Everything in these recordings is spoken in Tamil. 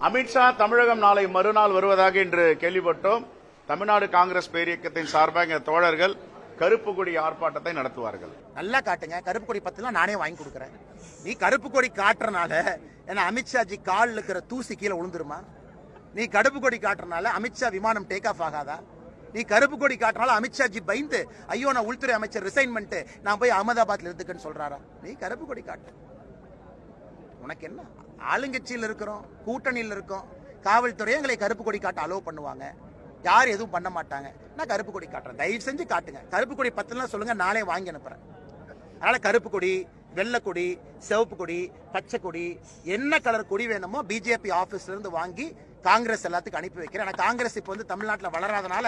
அமித்ஷா தமிழகம் நாளை மறுநாள் வருவதாக இன்று கேள்விப்பட்டோம். தமிழ்நாடு காங்கிரஸ் பேரியக்கத்தின் சார்பாக தோழர்கள் கருப்பு கொடி ஆர்ப்பாட்டத்தை நடத்துவார்கள். நல்லா காட்டுங்க. கருப்பு கொடி பத்திலாம் நானே வாங்கி கொடுக்கறேன். நீ கருப்பு கொடி காட்டுறனால என்ன அமித்ஷாஜி கால் இருக்கிற தூசி கீழே விழுந்துருமா? நீ கருப்பு கொடி காட்டுறனால அமித்ஷா விமானம் டேக் ஆஃப் ஆகாதா? நீ கருப்பு கொடி காட்டுறனால அமித்ஷாஜி பயந்து ஐயோ நான் உள்துறை அமைச்சர் ரிசைன்மெண்ட் நான் போய் அகமதாபாத்ல இருந்துக்கன்னு சொல்றாரா? நீ கருப்பு கொடி காட்டு. உனக்கு என்ன? ஆளுங்கட்சியில் இருக்கிறோம், கூட்டணியில் இருக்கோம். காவல்துறை எங்களை கருப்பு கொடி காட்ட அலோவ் பண்ணுவாங்க. யார் எதுவும் பண்ண மாட்டாங்க. நான் கருப்பு கொடி காட்டுறேன். தயவு செஞ்சு காட்டுங்க. கருப்பு கொடி பத்தலாம் சொல்லுங்க, நானே வாங்கி அனுப்புறேன். அதனால கருப்பு கொடி, வெள்ளை கொடி, சிவப்பு கொடி, பச்சை கொடி, என்ன கலர் கொடி வேணுமோ பிஜேபி ஆபீஸ்ல இருந்து வாங்கி காங்கிரஸ் எல்லாத்துக்கும் அனுப்பி வைக்கிறேன். ஆனா காங்கிரஸ் இப்போ வந்து தமிழ்நாட்டில் வளராதனால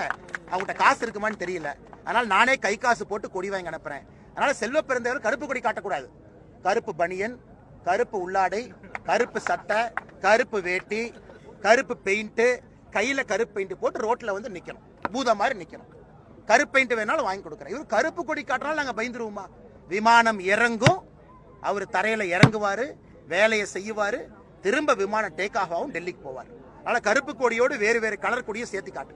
அவங்ககிட்ட காசு இருக்குமான்னு தெரியல. அதனால நானே கை காசு போட்டு கொடி வாங்கி அனுப்புறேன். அதனால செல்வ பெருந்தவர் கருப்பு கொடி காட்டக்கூடாது. கருப்பு பனியன், கருப்பு உள்ளாடை, கருப்பு சட்டை, கருப்பு வேட்டி, கருப்பு பெயிண்ட், கையில கருப்பு பெயிண்ட் போட்டு ரோட்ல வந்து நிக்கணும். பூத மாதிரி நிக்கணும். கருப்பு பெயிண்ட் வேணாலும் வாங்கி கொடுக்குறேன். இவர் கருப்பு கொடி காட்டினாலும் நாங்க பயந்துருவோமா? விமானம் இறங்கும், அவர் தரையில இறங்குவாரு, வேலையை செய்வாரு, திரும்ப விமானம் டேக் ஆஃப் ஆகும், டெல்லிக்கு போவார். அதனால கருப்பு கொடியோடு வேறு வேறு கலர் கொடியை சேர்த்து காட்டு.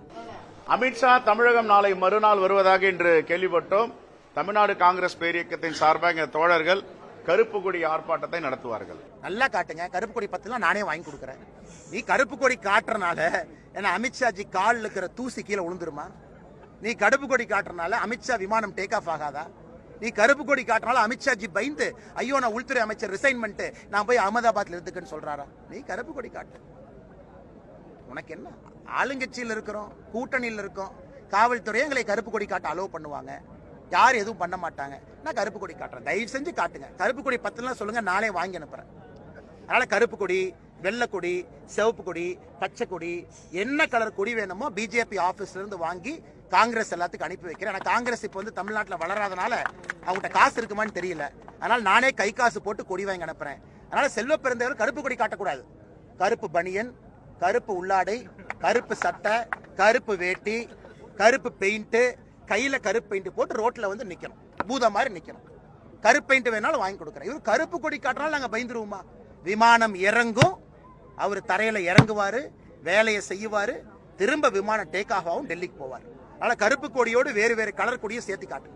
அமித்ஷா தமிழகம் நாளை மறுநாள் வருவதாக இன்று கேள்விப்பட்டோம். தமிழ்நாடு காங்கிரஸ் பேரியக்கத்தின் சார்பாக தோழர்கள் கருப்பு கொடி ஆர்ப்பாட்டத்தை நடத்துவார்கள். நல்லா காட்டுங்க. கருப்பு கொடி பத்திலாம் நானே வாங்கி கொடுக்குறேன். நீ கருப்பு கொடி காட்டுறனால என்ன அமித்ஷாஜி கால் இருக்கிற தூசி கீழே விழுந்துருமா? நீ கருப்பு கொடி காட்டுறனால அமித்ஷா விமானம் டேக் ஆஃப் ஆகாதா? நீ கருப்பு கொடி காட்டுறனால அமித்ஷாஜி பயந்து ஐயோ நான் உள்துறை அமைச்சர் ரிசைன்மெண்ட் நான் போய் அகமதாபாத்ல இருந்துக்கன்னு சொல்றாரா? நீ கருப்பு கொடி காட்டு. உனக்கு என்ன? ஆளுங்கட்சியில் இருக்கிறோம், கூட்டணியில் இருக்கோம். காவல்துறை எங்களை கருப்பு கொடி காட்ட அலோவ் பண்ணுவாங்க. யார் எதுவும் பண்ண மாட்டாங்க. நான் கருப்பு கொடி காட்டுறேன். தயவு செஞ்சு காட்டுங்க. கருப்பு கொடி பத்தலாம் சொல்லுங்க, நானே வாங்கி அனுப்புறேன். அதனால கருப்பு கொடி, வெள்ளை கொடி, சிவப்பு கொடி, பச்சை கொடி, என்ன கலர் கொடி வேணுமோ பிஜேபி ஆபீஸ்ல இருந்து வாங்கி காங்கிரஸ் எல்லாத்துக்கும் அனுப்பி வைக்கிறேன். ஆனா காங்கிரஸ் இப்போ வந்து தமிழ்நாட்டில் வளராதனால அவங்ககிட்ட காசு இருக்குமான்னு தெரியல. அதனால நானே கை காசு போட்டு கொடி வாங்கி அனுப்புறேன். அதனால செல்வ பெருந்தவர் கருப்பு கொடி காட்டக்கூடாது. கருப்பு பனியன், கருப்பு உள்ளாடை, கருப்பு சட்டை, கருப்பு வேட்டி, கருப்பு பெயிண்ட், கையில கருப்பு பெயிண்ட் போட்டு ரோட்ல வந்து நிக்கணும். பூத மாதிரி நிக்கணும். கருப்பு பெயிண்ட் வேணாலும் வாங்கி கொடுக்குறேன். இவர் கருப்பு கொடி காட்டினாலும் நாங்க பயந்துருவோமா? விமானம் இறங்கும், அவர் தரையில இறங்குவாரு, வேலையை செய்வாரு, திரும்ப விமானம் டேக் ஆஃப் ஆகும், டெல்லிக்கு போவார். அதனால கருப்பு கொடியோடு வேறு வேறு கலர் கொடியை சேர்த்து காட்டு.